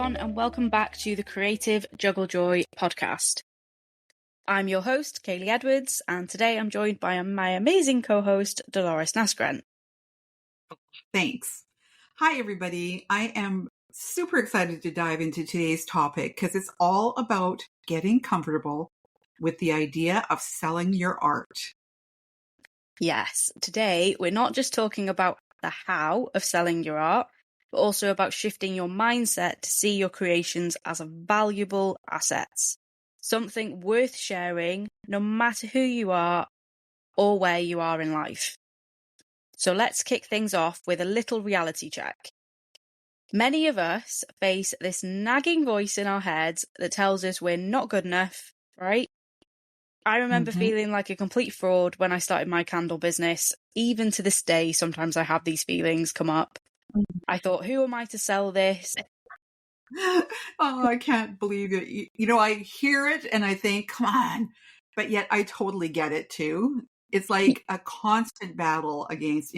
everyone, and welcome back to the Creative Juggle Joy podcast. I'm your host, Kaylie Edwards, and today I'm joined by my amazing co-host, Delores Naskrent. Thanks. Hi, everybody. I am super excited to dive into today's topic because it's all about getting comfortable with the idea of selling your art. Yes, today we're not just talking about the how of selling your art, but also about shifting your mindset to see your creations as valuable assets, something worth sharing no matter who you are or where you are in life. So let's kick things off with a little reality check. Many of us face this nagging voice in our heads that tells us we're not good enough, right? I remember feeling like a complete fraud when I started my candle business. Even to this day, sometimes I have these feelings come up. I thought, who am I to sell this? Oh, I can't believe it. You know, I hear it and I think, come on. But yet I totally get it too. It's like a constant battle against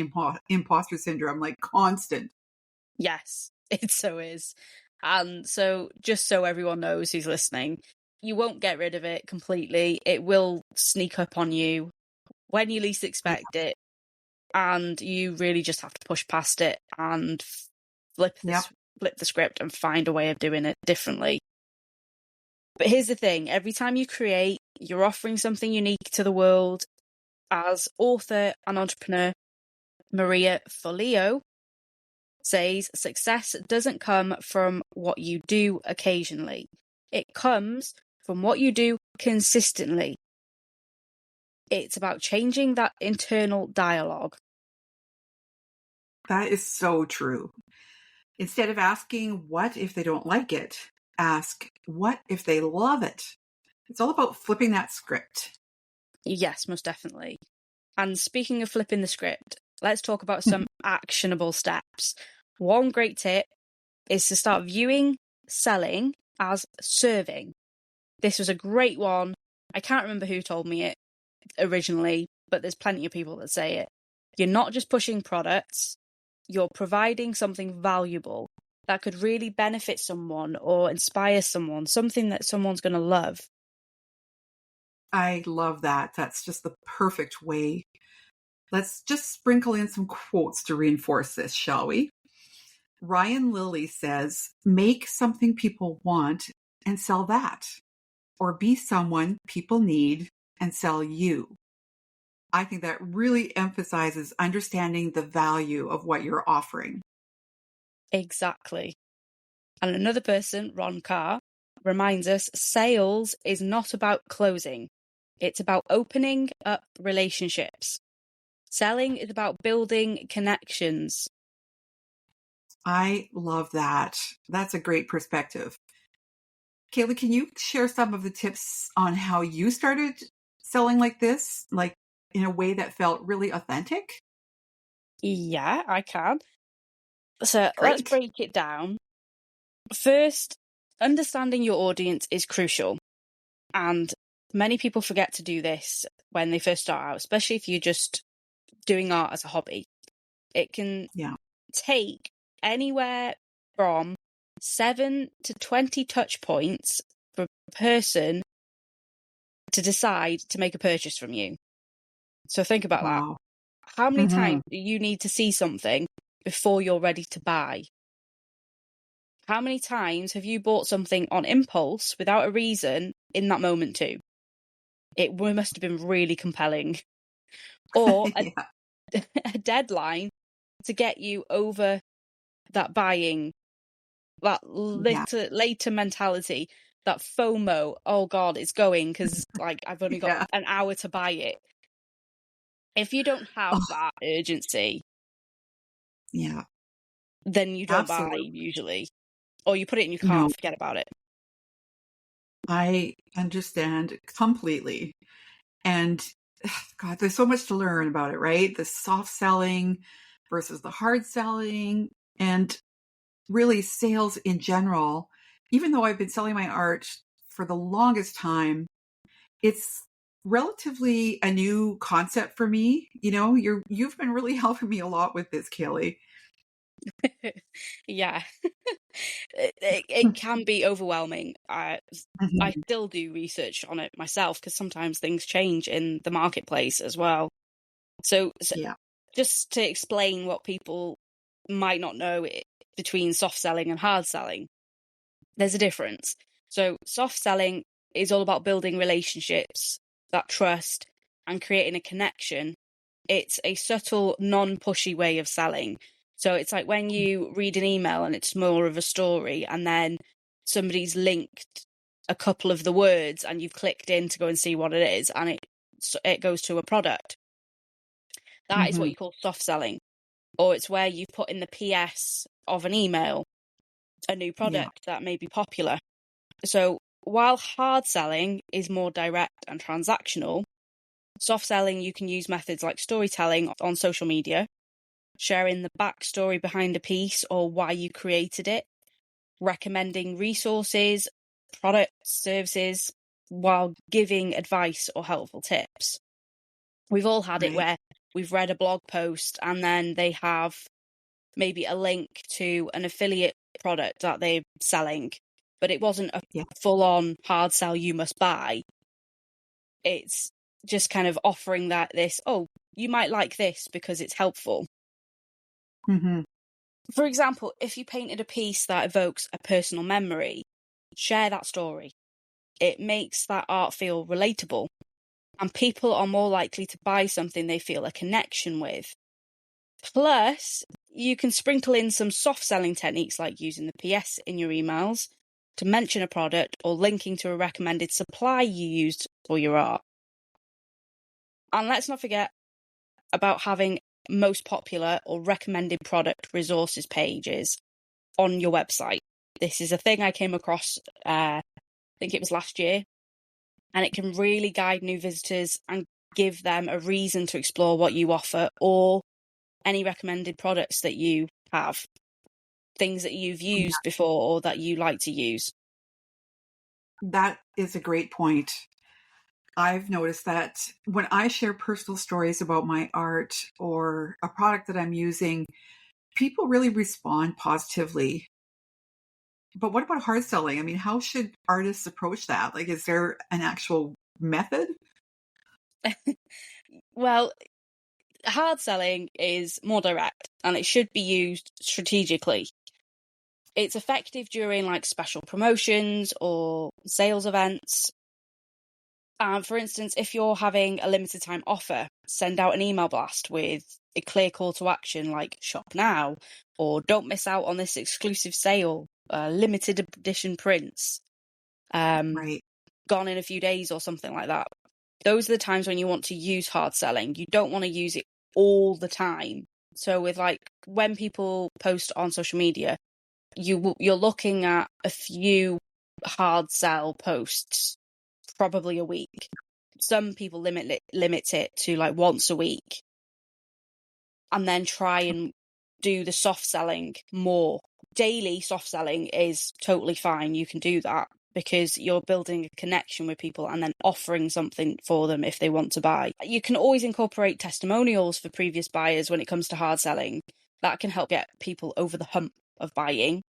imposter syndrome, like constant. Yes, it so is. And so, just so everyone knows who's listening, you won't get rid of it completely. It will sneak up on you when you least expect it. And you really just have to push past it and flip the script and find a way of doing it differently. But here's the thing. Every time you create, you're offering something unique to the world. As author and entrepreneur Marie Forleo says, success doesn't come from what you do occasionally. It comes from what you do consistently. It's about changing that internal dialogue. That is so true. Instead of asking, what if they don't like it? Ask, what if they love it? It's all about flipping that script. Yes, most definitely. And speaking of flipping the script, let's talk about some actionable steps. One great tip is to start viewing selling as serving. This was a great one. I can't remember who told me it originally, but there's plenty of people that say it. You're not just pushing products, you're providing something valuable that could really benefit someone or inspire someone, something that someone's going to love. I love that. That's just the perfect way. Let's just sprinkle in some quotes to reinforce this, shall we? Ryan Lilly says, make something people want and sell that. Or be someone people need and sell you. I think that really emphasizes understanding the value of what you're offering. Exactly. And another person, Ron Carr, reminds us sales is not about closing. It's about opening up relationships. Selling is about building connections. I love that. That's a great perspective. Kaylie, can you share some of the tips on how you started selling like this, like in a way that felt really authentic? Yeah, I can. So Great. let's break it down. First, understanding your audience is crucial. And many people forget to do this when they first start out, especially if you're just doing art as a hobby. It can take anywhere from 7 to 20 touch points for a person to decide to make a purchase from you. So think about that. How many times do you need to see something before you're ready to buy? How many times have you bought something on impulse without a reason in that moment too? It must have been really compelling. Or a deadline to get you over that buying, that later mentality, that FOMO. Oh God, it's going because like I've only got an hour to buy it. If you don't have that urgency, then you don't buy usually, or you put it in your cart and forget about it. I understand completely. And God, there's so much to learn about it, right? The soft selling versus the hard selling, and really sales in general. Even though I've been selling my art for the longest time, it's relatively a new concept for me. You know, you've been really helping me a lot with this, Kaylie. Yeah. it can be overwhelming. I Mhm. still do research on it myself because sometimes things change in the marketplace as well. So Yeah. just to explain what people might not know between soft selling and hard selling, there's a difference. So soft selling is all about building relationships, that trust, and creating a connection. It's a subtle, non-pushy way of selling. So it's like when you read an email and it's more of a story, and then somebody's linked a couple of the words and you've clicked in to go and see what it is, and it goes to a product. That is what Mhm. you call soft selling. Or it's where you put in the PS of an email a new Yeah. product that may be popular. So while hard selling is more direct and transactional, soft selling, you can use methods like storytelling on social media, sharing the backstory behind a piece or why you created it, recommending resources, products, services, while giving advice or helpful tips. We've all had it Right. where we've read a blog post and then they have maybe a link to an affiliate product that they're selling, but it wasn't a Yeah. full-on hard sell, you must buy. It's just kind of offering oh, you might like this because it's helpful. Mhm. For example, if you painted a piece that evokes a personal memory, share that story. It makes that art feel relatable, and people are more likely to buy something they feel a connection with. Plus, you can sprinkle in some soft selling techniques like using the PS in your emails to mention a product or linking to a recommended supply you used for your art. And let's not forget about having most popular or recommended product resources pages on your website. This is a thing I came across, I think it was last year, and it can really guide new visitors and give them a reason to explore what you offer or any recommended products that you have, things that you've used before or that you like to use. That is a great point. I've noticed that when I share personal stories about my art or a product that I'm using, people really respond positively. But what about hard selling? I mean, how should artists approach that? Like, is there an actual method? Well, hard selling is more direct and it should be used strategically. It's effective during like special promotions or sales events. For instance, if you're having a limited time offer, send out an email blast with a clear call to action like shop now or don't miss out on this exclusive sale, limited edition prints, Right. gone in a few days or something like that. Those are the times when you want to use hard selling. You don't want to use it all the time. So with like when people post on social media, you're looking at a few hard sell posts, probably a week. Some people limit it to like once a week, and then try and do the soft selling more. Daily soft selling is totally fine. You can do that because you're building a connection with people and then offering something for them if they want to buy. You can always incorporate testimonials for previous buyers when it comes to hard selling. That can help get people over the hump of buying.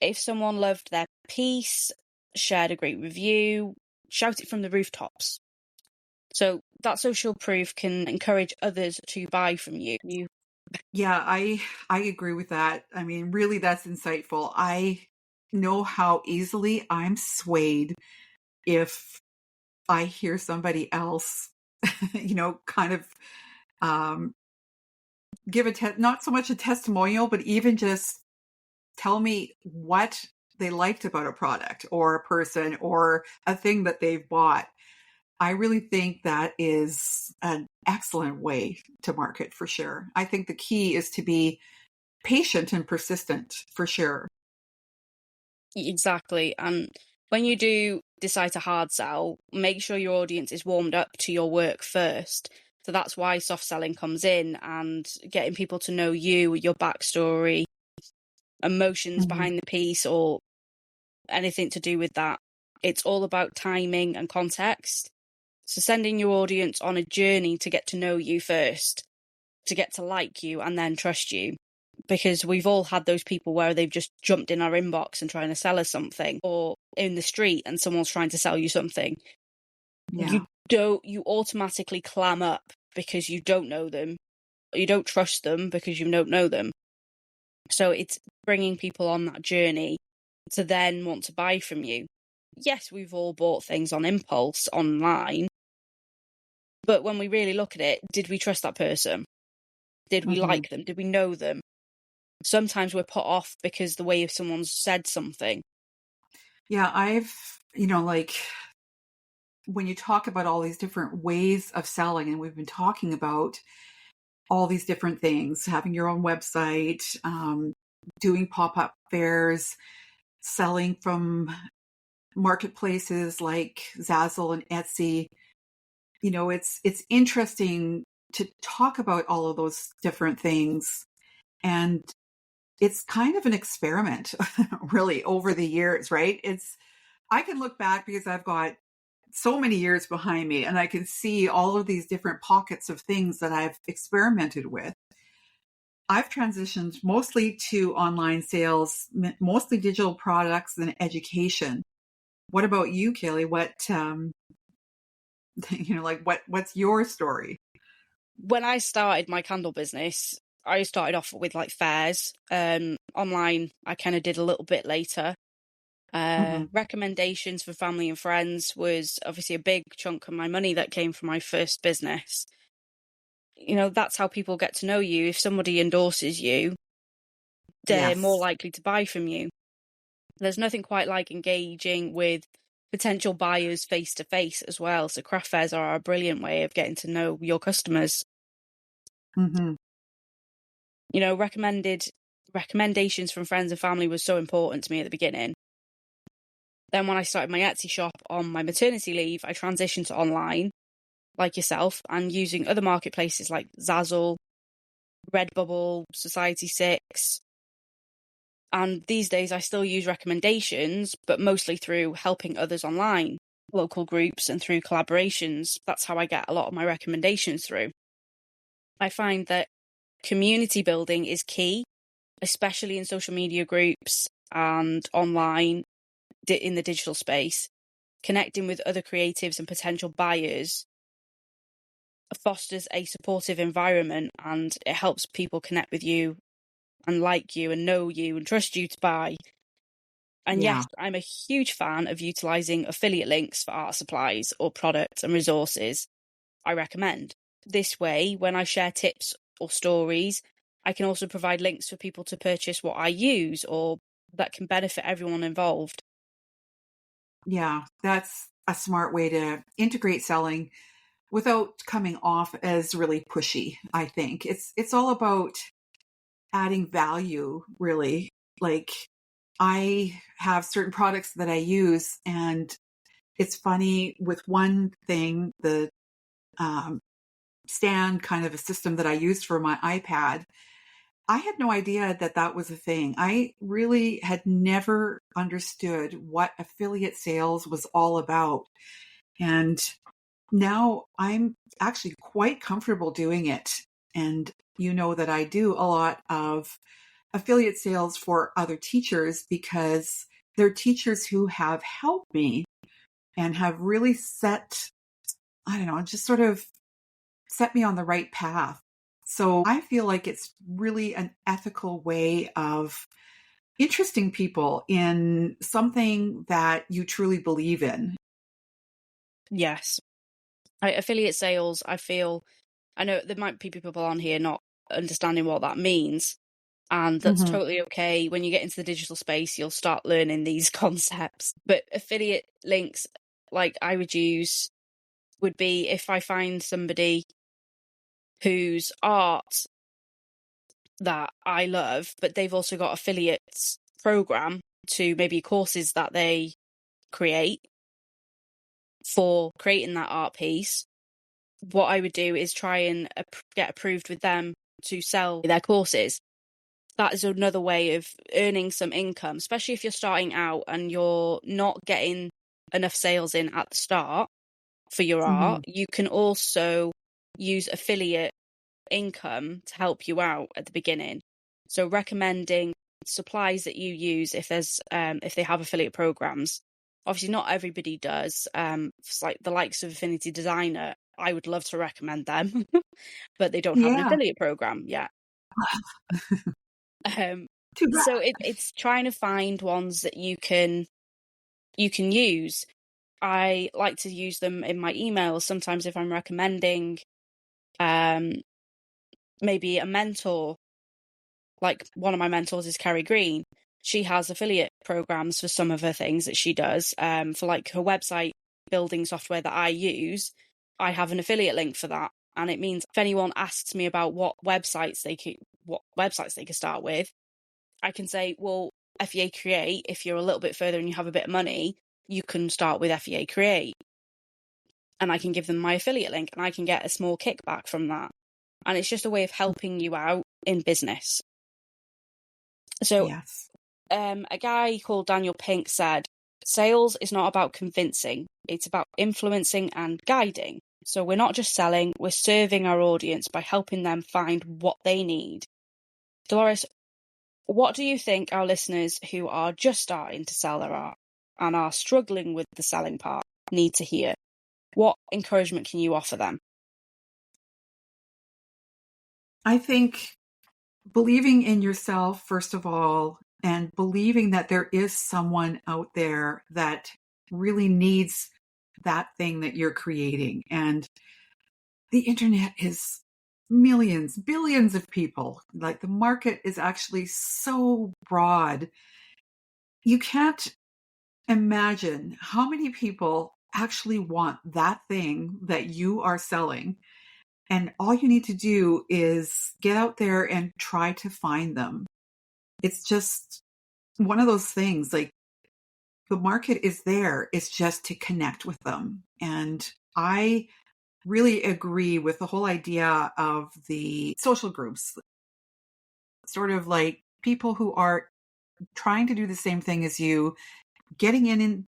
If someone loved their piece, shared a great review, shout it from the rooftops. So that social proof can encourage others to buy from you. Yeah, I agree with that. I mean, really that's insightful. I know how easily I'm swayed if I hear somebody else, kind of um, give not so much a testimonial, but even just tell me what they liked about a product or a person or a thing that they've bought. I really think that is an excellent way to market for sure. I think the key is to be patient and persistent for sure. Exactly. And when you do decide to hard sell, make sure your audience is warmed up to your work first. So that's why soft selling comes in and getting people to know you, your backstory, emotions Mhm. behind the piece, or anything to do with that. It's all about timing and context. So sending your audience on a journey to get to know you first, to get to like you and then trust you. because we've all had those people where they've just jumped in our inbox and trying to sell us something, or in the street and someone's trying to sell you something. Yeah. You automatically clam up because you don't know them. You don't trust them because you don't know them. So it's bringing people on that journey to then want to buy from you. Yes, we've all bought things on impulse online, but when we really look at it, did we trust that person? Did we like them? Did we know them? Sometimes we're put off because the way if someone's said something. Yeah, like when you talk about all these different ways of selling, and we've been talking about all these different things, having your own website, doing pop-up fairs, selling from marketplaces like Zazzle and Etsy. It's interesting to talk about all of those different things. And it's kind of an experiment, really, over the years, right? I can look back because I've got so many years behind me, and I can see all of these different pockets of things that I've experimented with. I've transitioned mostly to online sales, mostly digital products and education. What about you, Kaylie? What, what's your story? When I started my candle business, I started off with like fairs. Online, I kind of did a little bit later. Recommendations for family and friends was obviously a big chunk of my money that came from my first business. That's how people get to know you. If somebody endorses you, they're more likely to buy from you. There's nothing quite like engaging with potential buyers face to face as well. So craft fairs are a brilliant way of getting to know your customers. Recommendations from friends and family was so important to me at the beginning. Then when I started my Etsy shop on my maternity leave, I transitioned to online, like yourself, and using other marketplaces like Zazzle, Redbubble, Society6. And these days I still use recommendations, but mostly through helping others online, local groups, and through collaborations. That's how I get a lot of my recommendations through. I find that community building is key, especially in social media groups and online in the digital space. Connecting with other creatives and potential buyers fosters a supportive environment, and it helps people connect with you and like you and know you and trust you to buy. And yes, I'm a huge fan of utilising affiliate links for art supplies or products and resources. I recommend. This way, when I share tips or stories, I can also provide links for people to purchase what I use or that can benefit everyone involved. Yeah, that's a smart way to integrate selling without coming off as really pushy, I think. It's all about adding value, really. Like, I have certain products that I use, and it's funny with one thing, the stand kind of a system that I used for my iPad. I had no idea that that was a thing. I really had never understood what affiliate sales was all about. And now I'm actually quite comfortable doing it. And that I do a lot of affiliate sales for other teachers because they're teachers who have helped me and have really just sort of set me on the right path. So I feel like it's really an ethical way of interesting people in something that you truly believe in. Yes. Affiliate sales, I know there might be people on here not understanding what that means. And that's totally okay. When you get into the digital space, you'll start learning these concepts. But affiliate links, like I would use, would be if I find somebody whose art that I love, but they've also got affiliates program to maybe courses that they create for creating that art piece. What I would do is try and get approved with them to sell their courses. That is another way of earning some income, especially if you're starting out and you're not getting enough sales in at the start for your art. You can also use affiliate income to help you out at the beginning. So recommending supplies that you use if they have affiliate programs. Obviously, not everybody does. It's like the likes of Affinity Designer. I would love to recommend them, but they don't have an Yeah. affiliate program yet. Too bad. So it's trying to find ones that you can use. I like to use them in my emails sometimes if I'm recommending maybe a mentor. Like one of my mentors is Kerry Green. She has affiliate programs for some of her things that she does. For like her website building software that I use, I have an affiliate link for that. And it means if anyone asks me about what websites they could start with, I can say, well, FEA Create, if you're a little bit further and you have a bit of money, you can start with FEA Create. And I can give them my affiliate link and I can get a small kickback from that. And it's just a way of helping you out in business. So Yes. a guy called Daniel Pink said, sales is not about convincing, it's about influencing and guiding. So we're not just selling, we're serving our audience by helping them find what they need. Delores, what do you think our listeners who are just starting to sell their art and are struggling with the selling part need to hear? What encouragement can you offer them? I think believing in yourself, first of all, and believing that there is someone out there that really needs that thing that you're creating. And the internet is millions, billions of people. Like the market is actually so broad. You can't imagine how many people actually want that thing that you are selling. And all you need to do is get out there and try to find them. It's just one of those things, like the market is there. It's just to connect with them. And I really agree with the whole idea of the social groups, sort of like people who are trying to do the same thing as you, getting in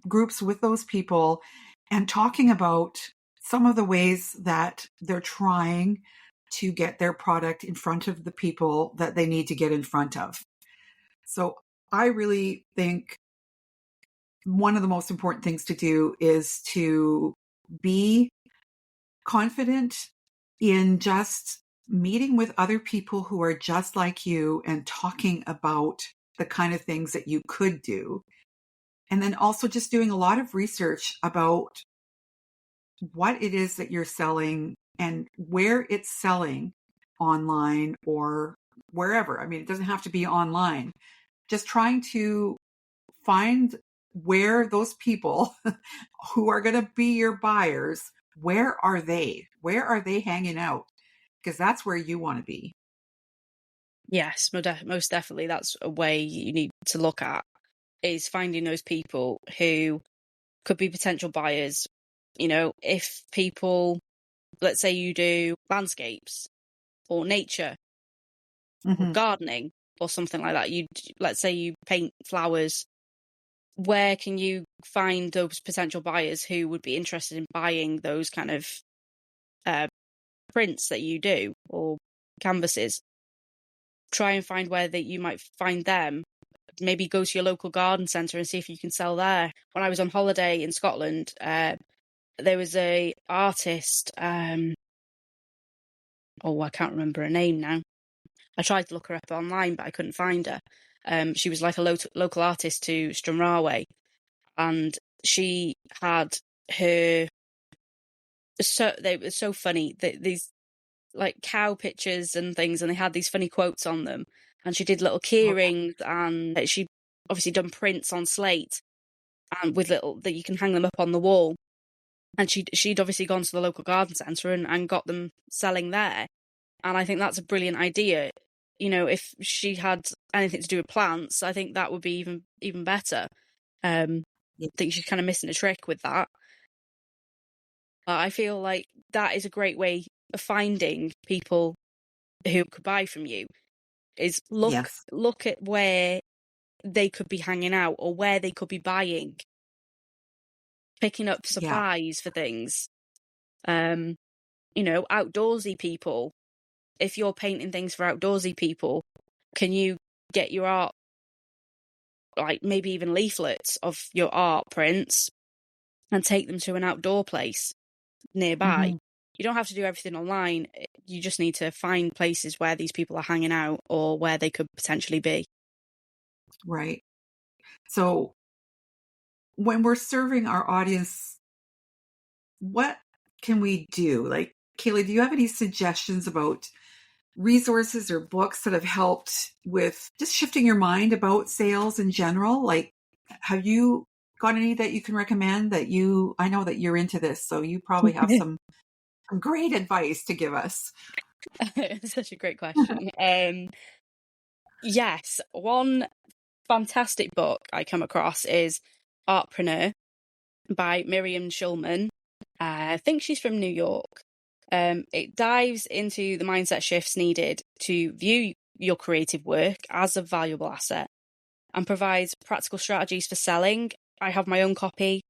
groups with those people and talking about some of the ways that they're trying to get their product in front of the people that they need to get in front of. So I really think one of the most important things to do is to be confident in just meeting with other people who are just like you and talking about the kind of things that you could do. And then also just doing a lot of research about what it is that you're selling and where it's selling online or wherever. I mean, it doesn't have to be online. Just trying to find where those people who are going to be your buyers, where are they? Where are they hanging out? Because that's where you want to be. Yes, most definitely. That's a way you need to look at, is finding those people who could be potential buyers. You know, if people, let's say you do landscapes or nature or Mm-hmm. gardening or something like that, let's say you paint flowers, where can you find those potential buyers who would be interested in buying those kind of prints that you do or canvases? Try and find where that you might find them. Maybe go to your local garden centre and see if you can sell there. When I was on holiday in Scotland, there was a artist. I can't remember her name now. I tried to look her up online, but I couldn't find her. She was like a local artist to Stranrawe, and she had her. They were so funny. These like cow pictures and things, and they had these funny quotes on them. And she did little key rings, and she obviously done prints on slate, and with little that you can hang them up on the wall. And she'd obviously gone to the local garden centre and got them selling there. And I think that's a brilliant idea. You know, if she had anything to do with plants, I think that would be even better. I think she's kind of missing a trick with that. But I feel like that is a great way of finding people who could buy from you. Is look at where they could be hanging out or where they could be buying, picking up supplies for things. You know, outdoorsy people. if you're painting things for outdoorsy people, can you get your art, like maybe even leaflets of your art prints, and take them to an outdoor place nearby? Mhm. You don't have to do everything online. You just need to find places where these people are hanging out or where they could potentially be. Right. So when we're serving our audience, what can we do? Like, Kaylie, do you have any suggestions about resources or books that have helped with just shifting your mind about sales in general? Like, have you got any that you can recommend I know that you're into this, so you probably have some great advice to give us. Such a great question. Yes, one fantastic book I come across is Artpreneur by Miriam Schulman. I think she's from New York. It dives into the mindset shifts needed to view your creative work as a valuable asset and provides practical strategies for selling. I have my own copy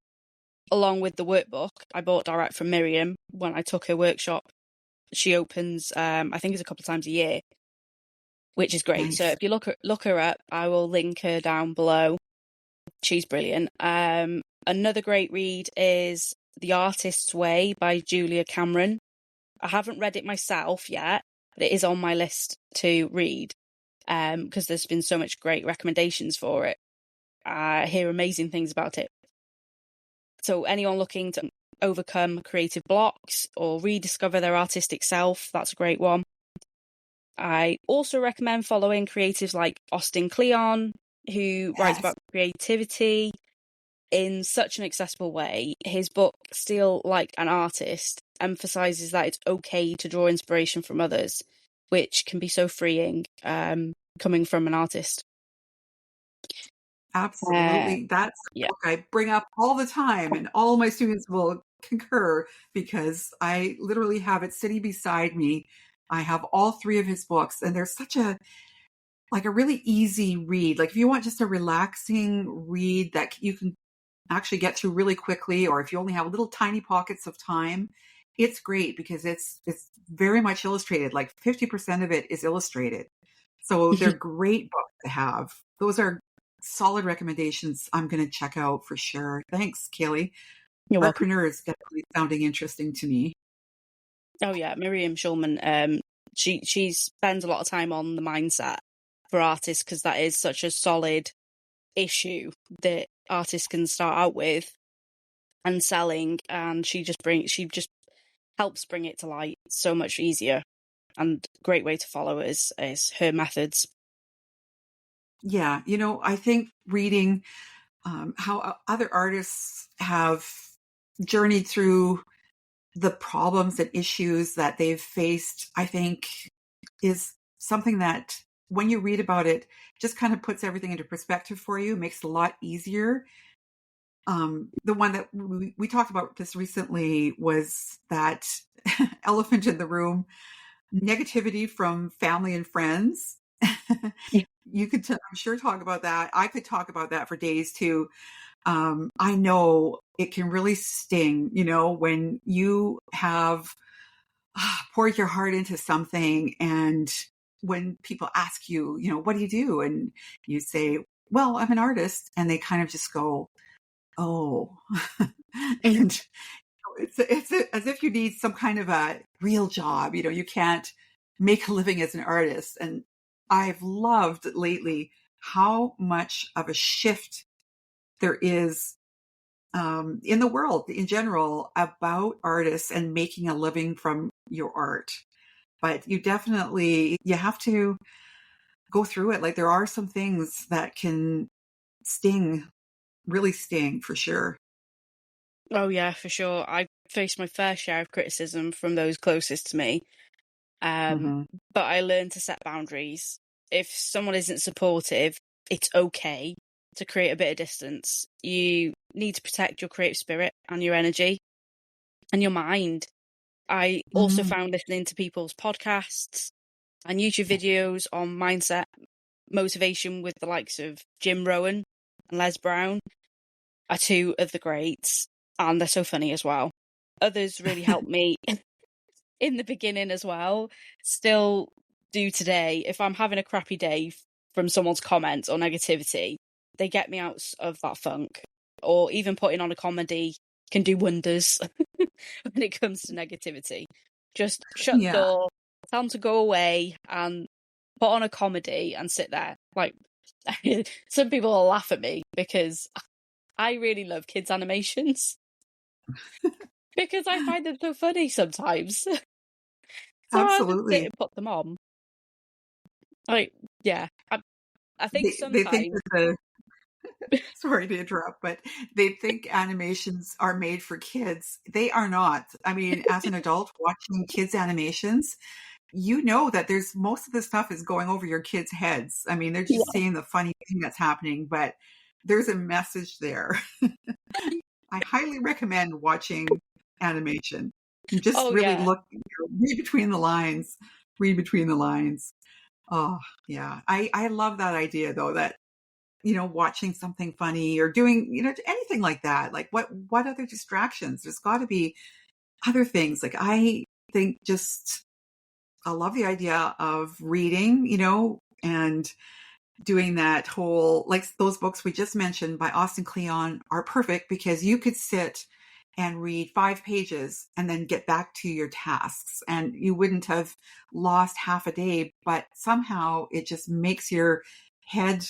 along with the workbook I bought direct from Miriam when I took her workshop. She opens, I think it's a couple of times a year, which is great. So Nice. if you look her up, I will link her down below. She's brilliant. Another great read is The Artist's Way by Julia Cameron. I haven't read it myself yet, but it is on my list to read because there's been so much great recommendations for it. I hear amazing things about it. So anyone looking to overcome creative blocks or rediscover their artistic self, that's a great one. I also recommend following creatives like Austin Kleon, who writes Yes. about creativity in such an accessible way. His book, Steal Like an Artist, emphasizes that it's okay to draw inspiration from others, which can be so freeing coming from an artist. Absolutely. That's a Yeah, book I bring up all the time, and all my students will concur because I literally have it sitting beside me. I have all three of his books, and they're such a really easy read. Like if you want just a relaxing read that you can actually get through really quickly, or if you only have little tiny pockets of time, it's great because it's very much illustrated. Like 50% of it is illustrated. So they're great books to have. Those are solid recommendations I'm going to check out for sure. Thanks, Kaylie. you're welcome. Artpreneur is definitely sounding interesting to me. Oh yeah, Miriam Schulman. She spends a lot of time on the mindset for artists because that is such a solid issue that artists can start out with and selling, and she just helps bring it to light so much easier. And great way to follow is her methods. Yeah, I think reading how other artists have journeyed through the problems and issues that they've faced, I think is something that when you read about it, just kind of puts everything into perspective for you, makes it a lot easier. The one that we talked about this recently was that elephant in the room, negativity from family and friends. Yeah. You could, I'm sure, talk about that. I could talk about that for days too. I know it can really sting, when you have poured your heart into something, and when people ask you, what do you do? And you say, well, I'm an artist. And they kind of just go, oh, and it's as if you need some kind of a real job. You can't make a living as an artist. And I've loved lately how much of a shift there is in the world in general about artists and making a living from your art. But you have to go through it. Like there are some things that can sting, really sting for sure. Oh yeah, for sure. I faced my fair share of criticism from those closest to me. Um, Hmm. but I learned to set boundaries. If someone isn't supportive, it's okay to create a bit of distance. You need to protect your creative spirit and your energy and your mind. I also Hmm. found listening to people's podcasts and YouTube videos on mindset motivation with the likes of Jim Rohn and Les Brown are two of the greats, and they're so funny as well. Others really helped me in the beginning as well. Still do today. If I'm having a crappy day from someone's comments or negativity, they get me out of that funk. Or even putting on a comedy can do wonders when it comes to negativity. Just shut the Yeah, door, tell them to go away, and put on a comedy and sit there. Like, some people will laugh at me because I really love kids' animations because I find them so funny sometimes. So I'll just sit absolutely. and put them on. Like, yeah, I think They think sometimes. that the sorry to interrupt, but they think animations are made for kids. They are not. I mean, as an adult watching kids animations, you know that there's most of the stuff is going over your kids' heads. I mean, they're just Yeah. seeing the funny thing that's happening, but there's a message there. I highly recommend watching animation and just Oh really yeah, look, read between the lines, read between the lines. Oh, yeah. I love that idea though, that, watching something funny or doing, anything like that. Like what other distractions? There's got to be other things. Like I think just I love the idea of reading, and doing that whole, like those books we just mentioned by Austin Kleon are perfect because you could sit and read 5 pages and then get back to your tasks and you wouldn't have lost half a day, but somehow it just makes your head,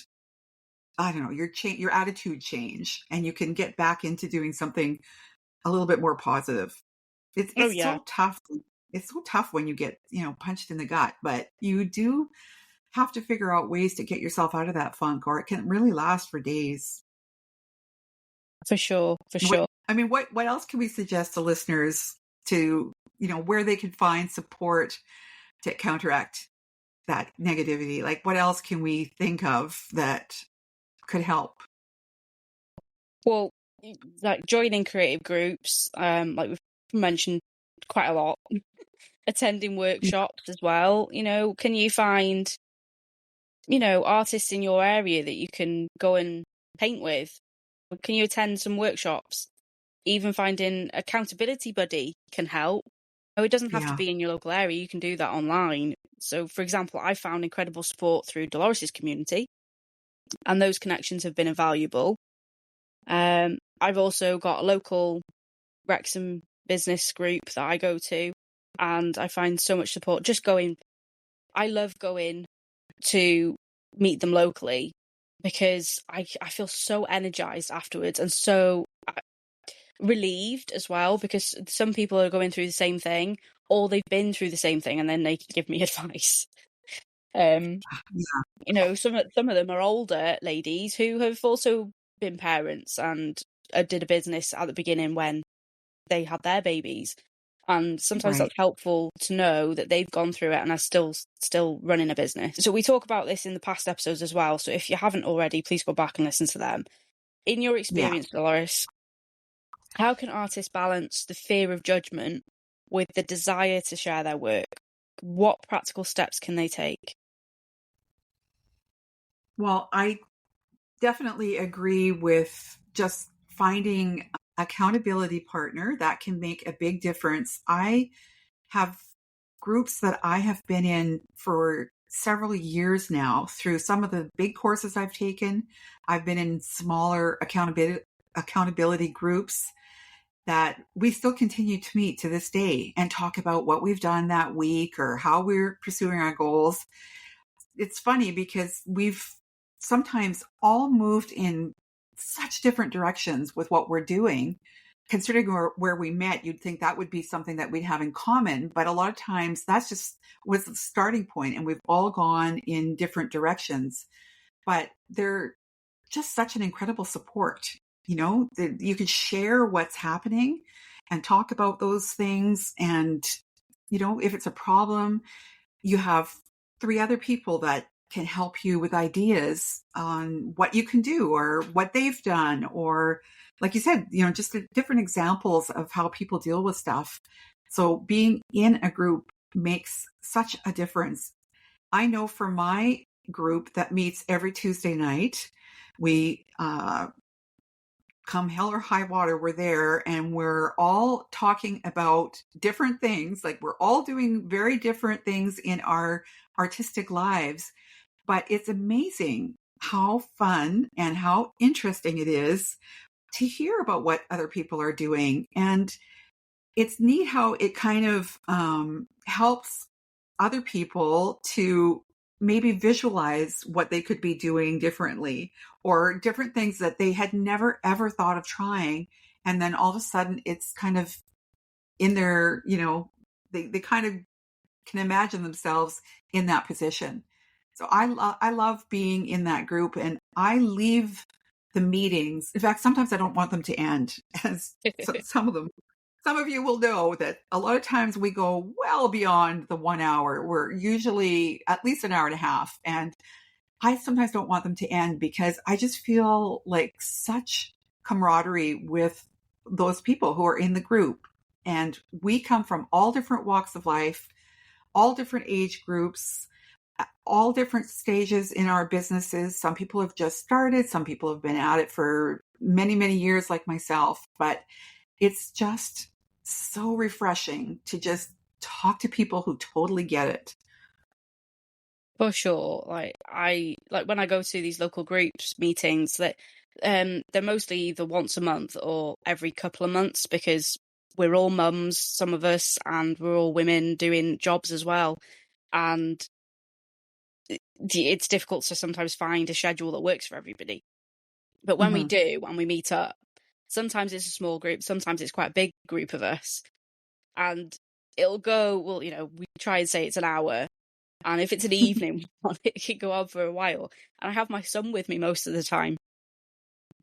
I don't know, your attitude change and you can get back into doing something a little bit more positive. It's oh it's yeah, so tough. It's so tough when you get, punched in the gut, but you do have to figure out ways to get yourself out of that funk or it can really last for days. for sure, for What sure. I mean, what else can we suggest to listeners to, where they can find support to counteract that negativity? Like what else can we think of that could help? Well, like joining creative groups, like we've mentioned quite a lot. Attending Yeah, workshops as well. Can you find, artists in your area that you can go and paint with? Can you attend some workshops? Even finding accountability buddy can help. Oh, it doesn't have to yeah, be in your local area. You can do that online. So, for example, I found incredible support through Delores' community, and those connections have been invaluable. I've also got a local Wrexham business group that I go to, and I find so much support just going. I love going to meet them locally because I feel so energized afterwards and so relieved as well because some people are going through the same thing or they've been through the same thing and then they can give me advice. Um, yeah, some of them are older ladies who have also been parents and did a business at the beginning when they had their babies. And sometimes right. that's helpful to know that they've gone through it and are still running a business. So we talk about this in the past episodes as well. So if you haven't already, please go back and listen to them. In your Yeah. experience, Dolores, how can artists balance the fear of judgment with the desire to share their work? What practical steps can they take? Well, I definitely agree with just finding accountability partner that can make a big difference. I have groups that I have been in for several years now through some of the big courses I've taken. I've been in smaller accountability groups that we still continue to meet to this day and talk about what we've done that week or how we're pursuing our goals. It's funny because we've sometimes all moved in such different directions with what we're doing. Considering where we met, you'd think that would be something that we'd have in common. But a lot of times that's just was the starting point, and we've all gone in different directions. But they're just such an incredible support. That you could share what's happening and talk about those things. And, if it's a problem, you have 3 other people that can help you with ideas on what you can do or what they've done, or like you said, just the different examples of how people deal with stuff. So being in a group makes such a difference. I know for my group that meets every Tuesday night, we come hell or high water, we're there and we're all talking about different things. Like we're all doing very different things in our artistic lives. But it's amazing how fun and how interesting it is to hear about what other people are doing. And it's neat how it kind of helps other people to maybe visualize what they could be doing differently or different things that they had never, ever thought of trying. And then all of a sudden it's kind of in their, they kind of can imagine themselves in that position. So I love being in that group, and I leave the meetings. In fact, sometimes I don't want them to end, as some of you will know that a lot of times we go well beyond the 1 hour. We're usually at least an hour and a half. And I sometimes don't want them to end because I just feel like such camaraderie with those people who are in the group. And we come from all different walks of life, all different age groups, all different stages in our businesses. Some people have just started. Some people have been at it for many, many years like myself. But it's just so refreshing to just talk to people who totally get it. For sure. Like when I go to these local groups meetings, that they're mostly either once a month or every couple of months, because we're all mums, some of us, and we're all women doing jobs as well. And it's difficult to sometimes find a schedule that works for everybody. But when we do, when we meet up, sometimes it's a small group, sometimes it's quite a big group of us. And it'll go, well, we try and say it's an hour. And if it's an evening, it can go on for a while. And I have my son with me most of the time.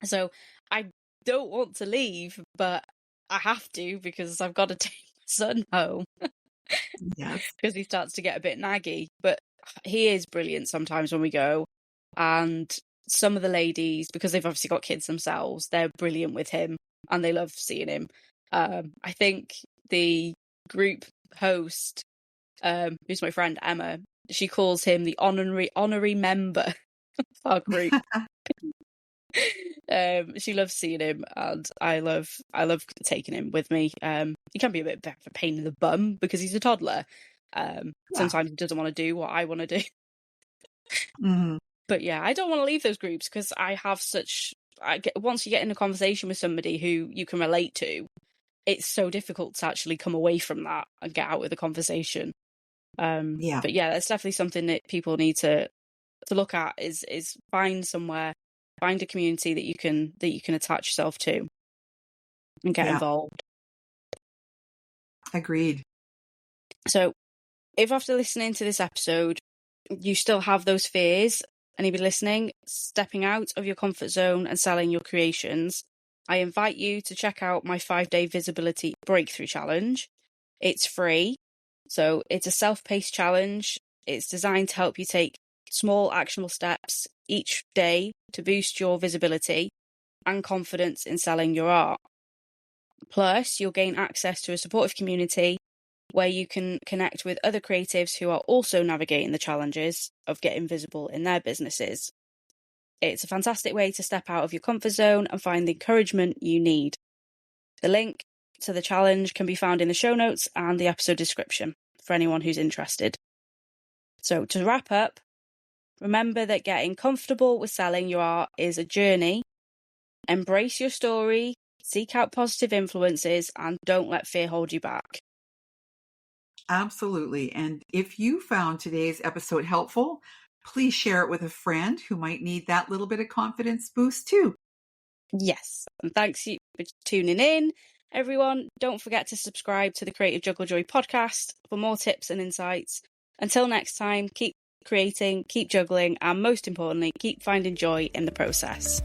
So I don't want to leave, but I have to because I've got to take my son home. Yes. Because he starts to get a bit naggy. But he is brilliant sometimes when we go. And some of the ladies, because they've obviously got kids themselves, they're brilliant with him and they love seeing him. I think the group host, who's my friend Emma, she calls him the honorary member of our group. She loves seeing him, and I love taking him with me. He can be a bit of a pain in the bum because he's a toddler. Sometimes he doesn't want to do what I want to do. But yeah, I don't want to leave those groups because I have once you get in a conversation with somebody who you can relate to, it's so difficult to actually come away from that and get out with a conversation. But yeah, that's definitely something that people need to look at is find a community that you can attach yourself to and get involved. Agreed. So if after listening to this episode you still have those fears, anybody listening, stepping out of your comfort zone and selling your creations, I invite you to check out my 5-day visibility breakthrough challenge. It's free. So it's a self-paced challenge. It's designed to help you take small actionable steps each day to boost your visibility and confidence in selling your art. Plus, you'll gain access to a supportive community where you can connect with other creatives who are also navigating the challenges of getting visible in their businesses. It's a fantastic way to step out of your comfort zone and find the encouragement you need. The link to the challenge can be found in the show notes and the episode description for anyone who's interested. So to wrap up, remember that getting comfortable with selling your art is a journey. Embrace your story, seek out positive influences, and don't let fear hold you back. Absolutely. And if you found today's episode helpful, please share it with a friend who might need that little bit of confidence boost too. Yes. And thanks for tuning in, everyone. Don't forget to subscribe to the Creative Juggle Joy podcast for more tips and insights. Until next time, keep creating, keep juggling, and most importantly, keep finding joy in the process.